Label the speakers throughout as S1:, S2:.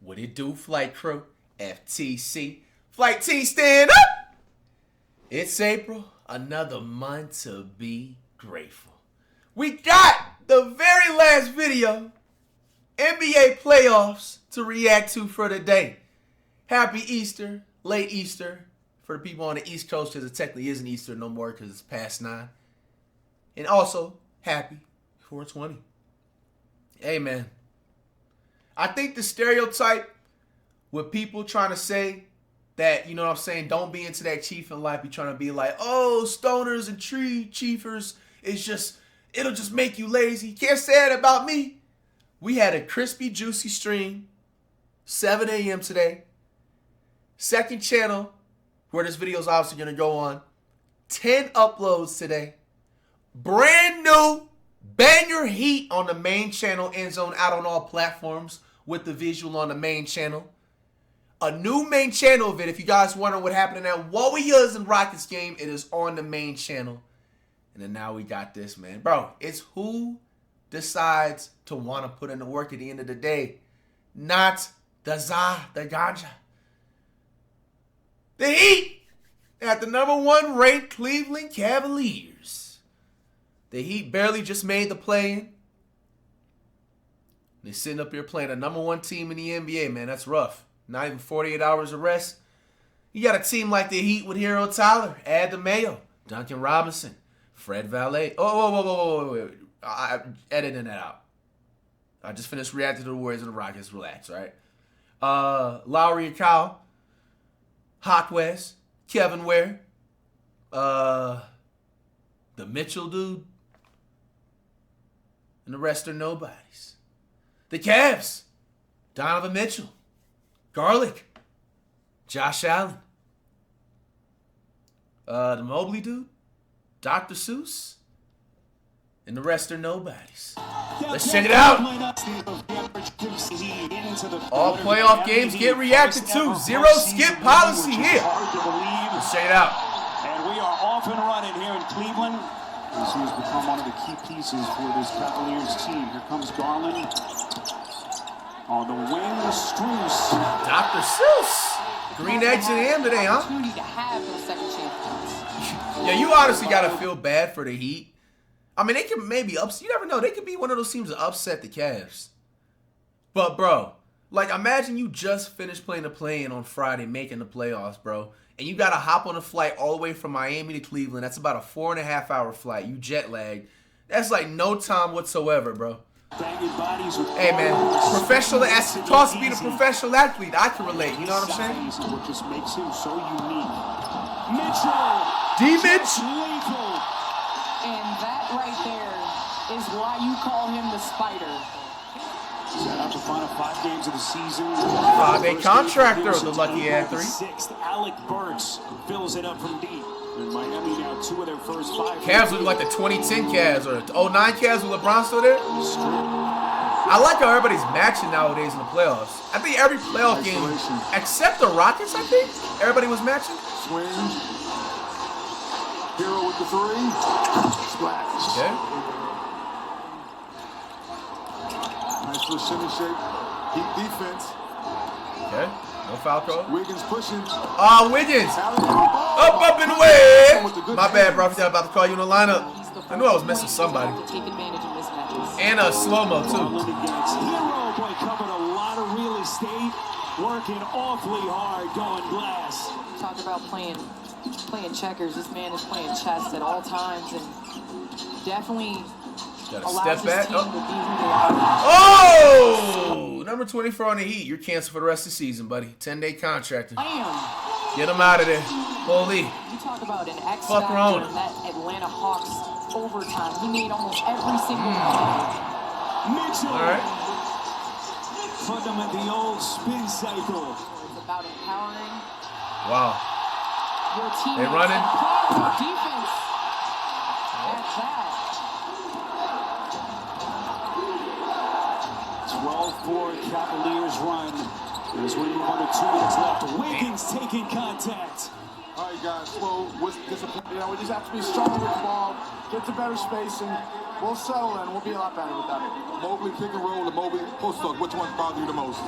S1: What it do, flight crew? FTC. Flight T, stand up! It's April, another month to be grateful. We got the very last video, NBA playoffs, to react to for the day. Happy Easter, late Easter, for the people on the East Coast, because it technically isn't Easter no more because it's past 9. And also, happy 420. Hey, man. I think the stereotype with people trying to say that, you know what I'm saying, don't be into that chiefing life, be trying to be like, oh, stoners and tree chiefers, it'll just make you lazy. Can't say that about me. We had a crispy, juicy stream, 7 a.m. today. Second channel, where this video is obviously going to go on. 10 uploads today. Brand new banger heat on the main channel, End Zone out on all platforms with the visual on the main channel. A new main channel of it. If you guys wondering what happened in that Warriors and Rockets game, it is on the main channel. And then now we got this, man. Bro, it's who decides to want to put in the work at the end of the day. Not the ganja. The Heat at the #1 ranked Cleveland Cavaliers. The Heat barely just made the play-in. They're sitting up here playing a #1 team in the NBA, man. That's rough. Not even 48 hours of rest. You got a team like the Heat with Hero Tyler, Ad DeMayo, Duncan Robinson, Fred Valet. Oh, wait. I'm editing that out. I just finished reacting to the Warriors and the Rockets. Relax, right? Lowry and Kyle, Hawk West, Kevin Ware, the Mitchell dude, and the rest are nobodies. The Cavs, Donovan Mitchell, Garlic, Josh Allen, the Mobley dude, Dr. Seuss, and the rest are nobodies. Let's check it out. All playoff games get reacted to. Zero skip policy here. Let's check it out.
S2: And we are off and running here in Cleveland. As he has become one of the key pieces for this Cavaliers team. Here comes Garland. On the wing, the Struce.
S1: Dr. Seuss. Green eggs and ham today, huh?
S3: To have those second chances.
S1: Yeah, you honestly got to feel bad for the Heat. I mean, they can maybe upset. You never know. They could be one of those teams that upset the Cavs. But, bro, like, imagine you just finished playing the play-in on Friday, making the playoffs, bro. And you got to hop on a flight all the way from Miami to Cleveland. That's about a 4.5-hour flight. You jet lagged. That's like no time whatsoever, bro. Hey, man, professional, as it costs to be the professional athlete, I can relate. You know what I'm saying?
S2: What just makes him so unique. Mitchell.
S1: D-Mitch.
S3: And that right there is why you call him the Spider.
S2: Set up the final 5 games of the season.
S1: 5-day contractor, the lucky ad 3.
S2: 6th, Alec Burks fills it up from deep. In Miami now 2 of their first 5.
S1: Cavs look like the 2010 Cavs or the 09 Cavs with LeBron still there. I like how everybody's matching nowadays in the playoffs. I think every playoff game, except the Rockets, I think, everybody was matching.
S2: Swing. Hero with the 3. Splash.
S1: Okay.
S2: Nice little shimmy shake. Heat defense.
S1: Okay. No foul call.
S2: Wiggins pushing.
S1: Wiggins. Up and away. My bad, bro. I forgot about to call you in the lineup. I knew I was missing somebody.
S3: Take advantage of mismatches.
S1: And a slow-mo, too.
S2: Hero boy covered a lot of real estate. Working awfully hard going glass.
S3: Talk about playing checkers. This man is playing chess at all times and definitely
S1: Gotta step back.
S3: to be who they are.
S1: Oh! Number 24 on the Heat. You're canceled for the rest of the season, buddy. 10-day contractor. Get him out of there. Holy.
S3: You talk about an X
S1: Fuck
S3: factor
S1: wrong.
S3: in that Atlanta Hawks overtime. He made almost every single one.
S2: Mitchell.
S1: All right.
S2: Put them in the old spin cycle.
S3: It's about empowering
S1: Wow.
S3: your team.
S1: They running.
S3: Defense. That's that.
S2: 12-4 Cavaliers run. As we move under 2 minutes left. Wiggins taking contact.
S4: All right, guys. Well, with disappointed, we just have to be stronger with the ball, get to better spacing. We'll settle and we'll be a lot better with that.
S5: Mobley pick and roll, and Mobley post up. Which one bothers you the most?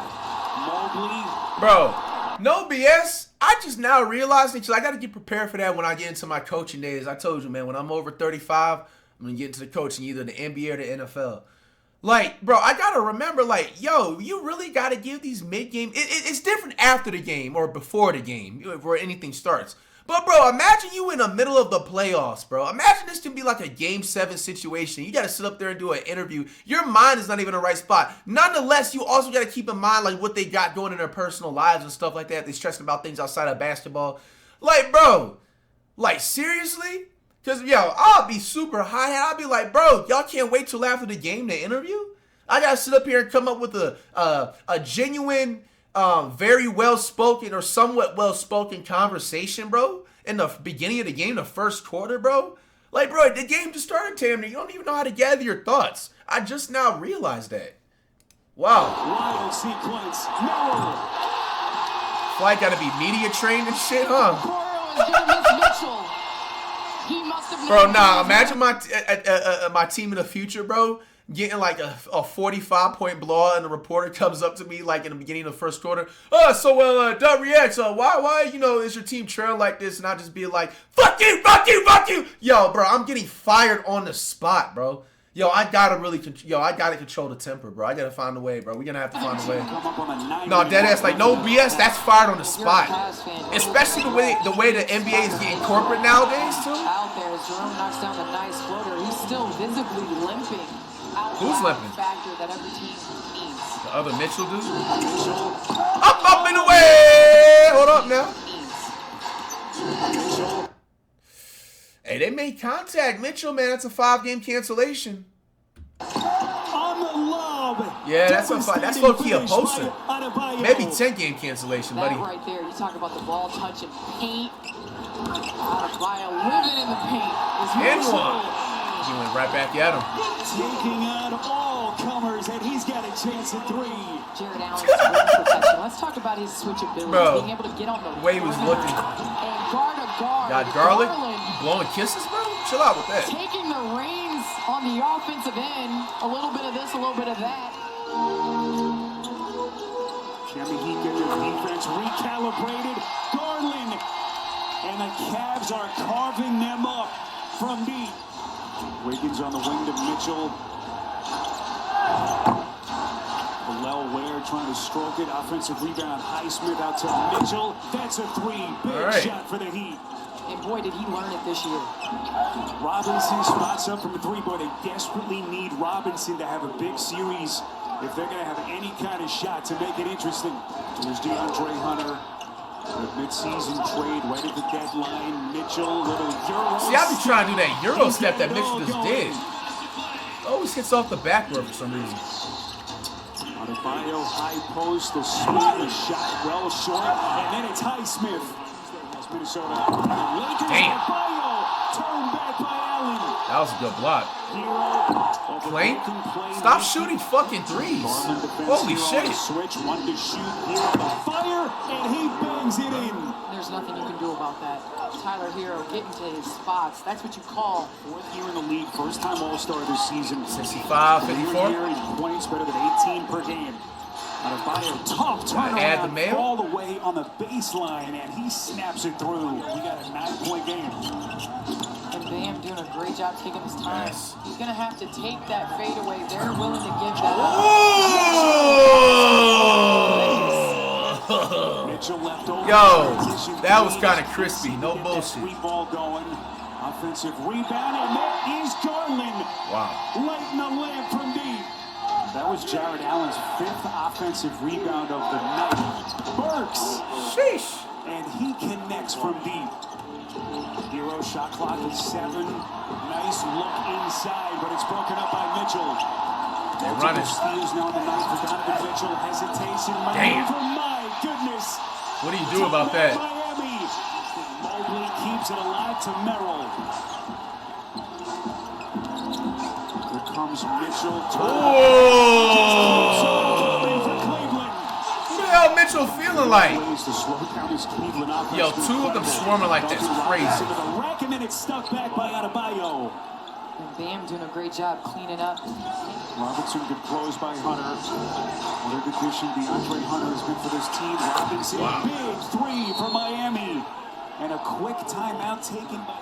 S2: Mobley.
S1: Bro, no BS. I just now realized that I got to get prepared for that when I get into my coaching days. I told you, man, when I'm over 35, I'm going to get into the coaching, either the NBA or the NFL. Like, bro, I got to remember, like, yo, you really got to give these mid-game. It's different after the game or before the game, before anything starts. But, bro, imagine you in the middle of the playoffs, bro. Imagine this can be like a Game 7 situation. You got to sit up there and do an interview. Your mind is not even in the right spot. Nonetheless, you also got to keep in mind, like, what they got going in their personal lives and stuff like that. They're stressing about things outside of basketball. Like, bro, like, seriously? Because, yo, I'll be super high. I'll be like, bro, y'all can't wait till after the game to interview? I got to sit up here and come up with a genuine... very well-spoken or somewhat well-spoken conversation, bro, in the beginning of the game, the first quarter, bro. Like, bro, the game just started, Tammy. You don't even know how to gather your thoughts. I just now realized that. Wow.
S2: Wild sequence. No.
S1: Flight got to be media trained and shit, huh? Bro, nah, imagine my team in the future, bro, getting like a 45-point blowout, and the reporter comes up to me like in the beginning of the first quarter. FlightReacts, why, is your team trail like this? And I just be like, fuck you. Yo, bro, I'm getting fired on the spot, bro. Yo, I gotta control the temper, bro. I gotta find a way, bro. We're gonna have to find a way. No, deadass, like, no BS, that's fired on the spot. Especially the way the NBA is getting corporate nowadays, too.
S3: Out there, Jerome knocks down a nice floater. He's still visibly limping.
S1: Who's limping?
S3: Factor that every team needs.
S1: The other Mitchell dude? Up and away! Hold up now. Hey, they made contact. Mitchell, man, that's a 5-game cancellation.
S2: On the lob.
S1: Yeah, that's low-key a poster. Maybe 10-game cancellation, buddy.
S3: That right there, you talk about the ball touching paint. Adebayo living in the paint.
S1: And one. He went right back at him.
S2: Taking out all comers, and he's got a chance at 3.
S3: Jared Allen's rim protection. Let's talk about his switchability.
S1: Bro,
S3: being able to get on the
S1: way he was looking.
S3: And guard to guard.
S1: Got garlic? You blowing kisses, bro? Chill out with that.
S3: Taking the reins on the offensive end. A little bit of this, a little bit of that.
S2: Jimmy Heat getting their defense recalibrated. Garland. And the Cavs are carving them up from deep. Wiggins on the wing to Mitchell. Ware trying to stroke it. Offensive rebound. Highsmith out to Mitchell. That's a 3. Big shot for the Heat.
S3: And boy, did he learn it this year.
S2: Robinson spots up from the 3. Boy, they desperately need Robinson to have a big series if they're going to have any kind of shot to make it interesting. There's DeAndre Hunter. The mid-season trade right at the deadline. Mitchell, little Euro.
S1: See, I be trying to do that Euro step that Mitchell just did. Always hits off the backboard for some reason.
S2: Adebayo, high post, the swing, the shot well short, and then it's Highsmith. Minnesota.
S1: Damn.
S2: Adebayo, turned back by Allen.
S1: That was a good block. Plain? Stop shooting fucking threes. Holy shit.
S2: Switch, one to shoot. Hero to fire, and he bangs it in.
S3: There's nothing you can do about that. Tyler Hero getting to his spots. That's what you call.
S2: 4th year in the league, first time All-Star this season.
S1: 65, 54.
S2: Year in points, better than 18 per game. Adebayo, tough turnaround all the way on the baseline, and he snaps it through. We got a 9-point game.
S3: And Bam doing a great job taking his time. He's going to have to take that fadeaway. They're willing to give that up.
S2: Mitchell left over.
S1: Yo, that was kind of crispy. No bullshit.
S2: Ball going. Offensive rebound, and there is Garland.
S1: Wow.
S2: Lighting the lamp from deep. That was Jared Allen's 5th offensive rebound of the night. Burks.
S1: Sheesh.
S2: And he connects from deep. Hero shot clock is 7. Nice look inside, but it's broken up by Mitchell.
S1: They're running.
S2: Steals now on the night for Donovan Mitchell. Hesitation.
S1: Damn.
S2: My goodness.
S1: What do you do about that?
S2: Miami. Mobley keeps it alive to Merrill. Here comes Mitchell.
S1: What the hell Mitchell feeling like? Yo, 2 of them swarming like that's crazy.
S2: And then it's stuck back by Adebayo.
S3: And Bam doing a great job cleaning up.
S2: Robinson good close by Hunter. Another addition, DeAndre Hunter has been for this team. Robinson, big three for Miami. And a quick timeout taken by...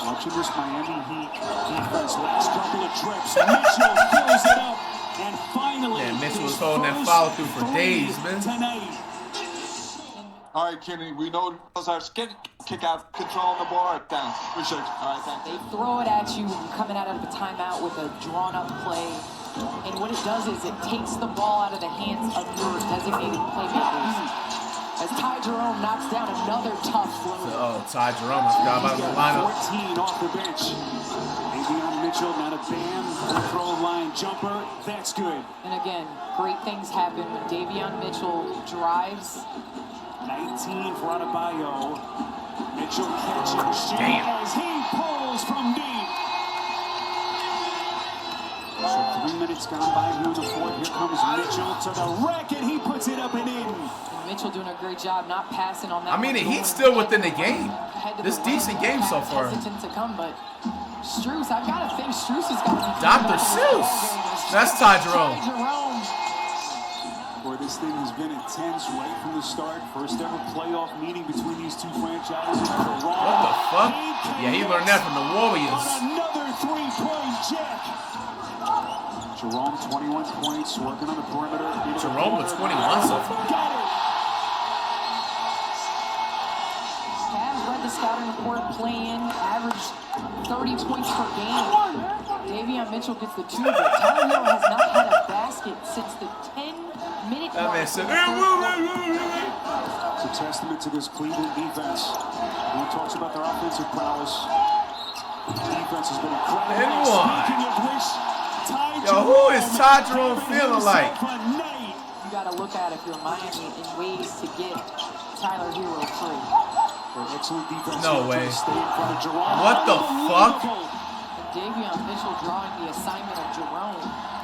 S2: Watching this Miami Heat defense, last couple of trips. Mitchell fills it up. And finally,
S1: yeah, Mitchell was holding that follow through for days, man.
S2: Tonight.
S4: All right, Kenny, we know those are kick out, control the board. Thanks. Appreciate you. All right, thanks.
S3: They throw it at you coming out of the timeout with a drawn-up play. And what it does is it takes the ball out of the hands of your designated playmakers. As Ty Jerome knocks down another tough floater.
S1: Oh, Ty Jerome, I forgot about the lineup.
S2: 14 off the bench. Davion Mitchell, not a Bam, throw line jumper. That's good.
S3: And again, great things happen when Davion Mitchell drives.
S2: 19 for Adebayo. Mitchell catching shoot as he pulls from deep. So 3 minutes gone by here in the fourth. Here comes Mitchell to the rack, and he puts it up and in.
S3: And Mitchell doing a great job not passing on that.
S1: I mean, the Heat's still within the game. This decent game so far.
S3: Hesitant to come, but Strus, I've got to think Strus has got to be
S1: Dr. Seuss. That's Ty Jerome.
S3: Ty Jerome.
S2: Boy, this thing has been intense right from the start. First ever playoff meeting between these two franchises.
S1: What the fuck? Yeah, he learned that from the Warriors.
S2: Another three-point jack. Jerome, 21 points, working on the perimeter.
S1: Jerome with 21 so far.
S2: Got it.
S3: Cavs led the scouting report playing, average 30 points per game. Davion Mitchell gets the two, but Tyler Hero has not had a basket since the 10-minute
S1: That
S3: mark.
S1: man said,
S2: It's a testament to this Cleveland defense. Everyone talks about their offensive prowess. The defense has been incredible.
S1: And one.
S2: Speaking of which,
S1: yo, who is Ty Jerome feeling like?
S3: You got to look at if you're Miami in ways to get Tyler Hero free.
S2: Excellent defense.
S1: No way.
S2: What
S1: What the fuck?
S3: Davion Mitchell drawing the assignment of Jerome.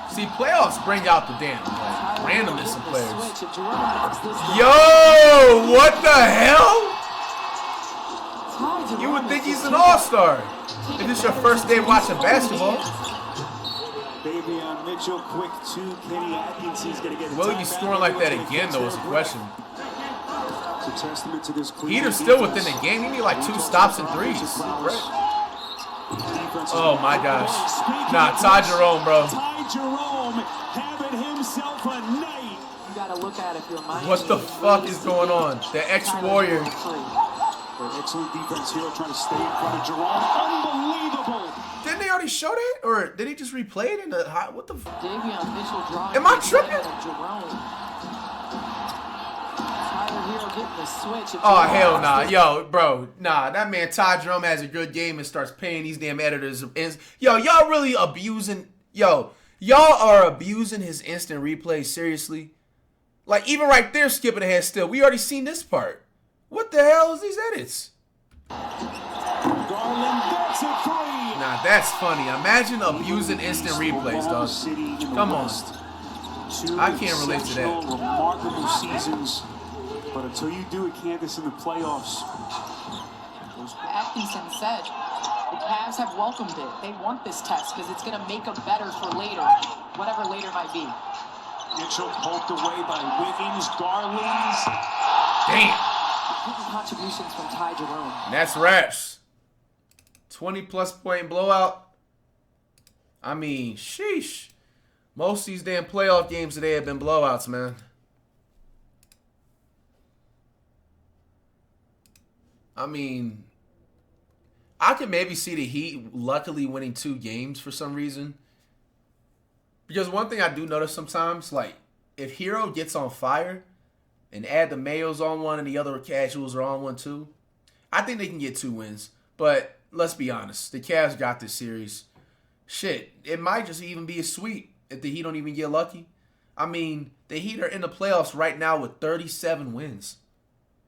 S1: See, playoffs bring out the damn like, randomness of players.
S3: Switch. If Jerome makes this
S1: Yo, what the hell?
S3: Ty Jerome
S1: You would think
S3: is
S1: he's
S3: just
S1: an all-star. If this your first day watching basketball.
S2: Davion Mitchell, quick two. Kenny Atkinson's going to get a
S1: Will he be scoring like that again, though, is the question.
S2: It's a testament to this Cleveland
S1: Heater's still
S2: defense.
S1: within the game. He need like 2 stops and 3s. Oh my gosh. Nah, Ty Jerome, bro.
S2: Ty Jerome having himself a night.
S3: You got to look at if you're Miami.
S1: What the fuck is going on? The ex-Warrior.
S2: Excellent defense here, trying to stay in front of Jerome. Unbelievable.
S1: Didn't they already show that? Or did he just replay it in the high? What the fuck?
S3: Davion Mitchell drawing.
S1: Am I
S3: the
S1: tripping?
S3: assignment of Jerome. Tyler Hero getting the switch.
S1: Oh, hell nah. Yo, bro. Nah, that man Ty Jerome has a good game and starts paying these damn editors. Yo, y'all really abusing. Yo, y'all are abusing his instant replay. Seriously. Like, even right there, skipping ahead still. We already seen this part. What the hell is these edits?
S2: Garland gets it free.
S1: Nah, that's funny. Imagine abusing instant replays, dog. Come on. I can't relate to that.
S2: Remarkable seasons. But until you do it, Candace, in the playoffs.
S3: Atkinson said the Cavs have welcomed it. They want this test because it's going to make them better for later, whatever later might be.
S2: Mitchell poked away by Wiggins, Garland.
S1: Damn.
S3: Contributions from Ty Jerome.
S1: That's raps. 20-plus point blowout. I mean, sheesh. Most of these damn playoff games today have been blowouts, man. I mean, I could maybe see the Heat luckily winning 2 games for some reason. Because one thing I do notice sometimes, like, if Hero gets on fire and add the Mayos on one and the other casuals are on one too, I think they can get 2 wins. But let's be honest, the Cavs got this series. Shit, it might just even be a sweep if the Heat don't even get lucky. I mean, the Heat are in the playoffs right now with 37 wins.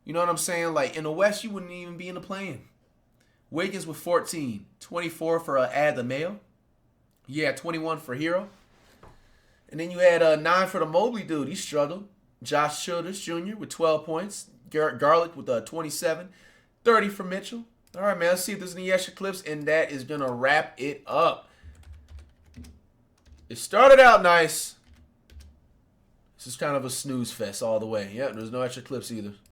S1: You know what I'm saying? Like, in the West, you wouldn't even be in the play-in. Wiggins with 14. 24 for Ad the Mayo. Yeah, 21 for Hero. And then you had 9 for the Mobley dude. He struggled. Josh Childress Jr. with 12 points. Garrett Garlick with 27. 30 for Mitchell. All right, man. Let's see if there's any extra clips, and that is going to wrap it up. It started out nice. This is kind of a snooze fest all the way. Yep, there's no extra clips either.